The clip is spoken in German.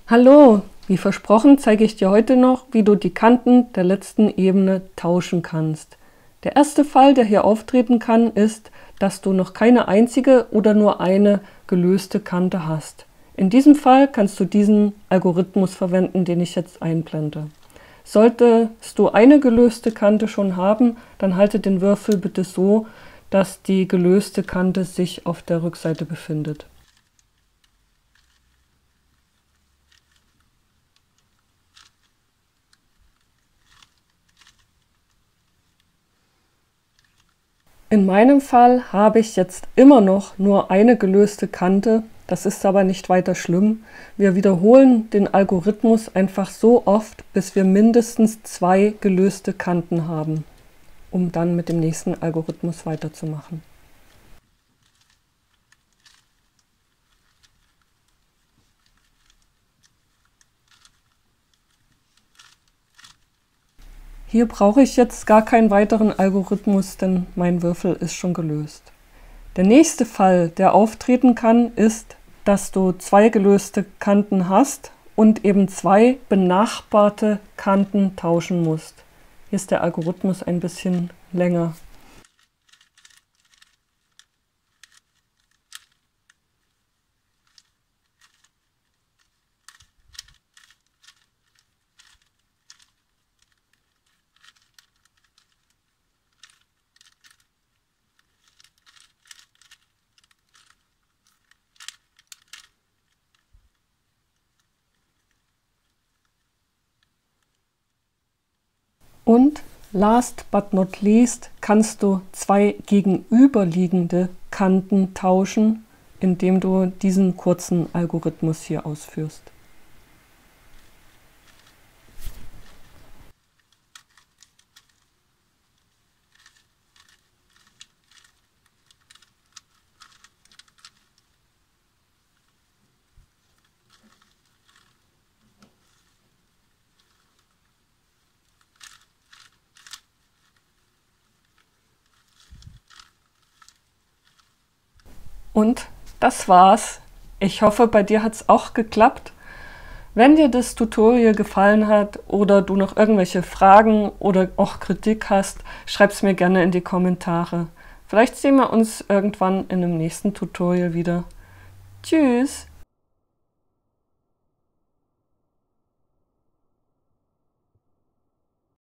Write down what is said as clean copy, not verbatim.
Hallo, wie versprochen zeige ich dir heute noch, wie du die Kanten der letzten Ebene tauschen kannst. Der erste Fall, der hier auftreten kann, ist, dass du noch keine einzige oder nur eine gelöste Kante hast. In diesem Fall kannst du diesen Algorithmus verwenden, den ich jetzt einblende. Solltest du eine gelöste Kante schon haben, dann halte den Würfel bitte so, dass die gelöste Kante sich auf der Rückseite befindet. In meinem Fall habe ich jetzt immer noch nur eine gelöste Kante, das ist aber nicht weiter schlimm. Wir wiederholen den Algorithmus einfach so oft, bis wir mindestens 2 gelöste Kanten haben, um dann mit dem nächsten Algorithmus weiterzumachen. Hier brauche ich jetzt gar keinen weiteren Algorithmus, denn mein Würfel ist schon gelöst. Der nächste Fall, der auftreten kann, ist, dass du 2 gelöste Kanten hast und eben 2 benachbarte Kanten tauschen musst. Hier ist der Algorithmus ein bisschen länger. Und last but not least kannst du 2 gegenüberliegende Kanten tauschen, indem du diesen kurzen Algorithmus hier ausführst. Und das war's. Ich hoffe, bei dir hat es auch geklappt. Wenn dir das Tutorial gefallen hat oder du noch irgendwelche Fragen oder auch Kritik hast, schreib es mir gerne in die Kommentare. Vielleicht sehen wir uns irgendwann in einem nächsten Tutorial wieder. Tschüss!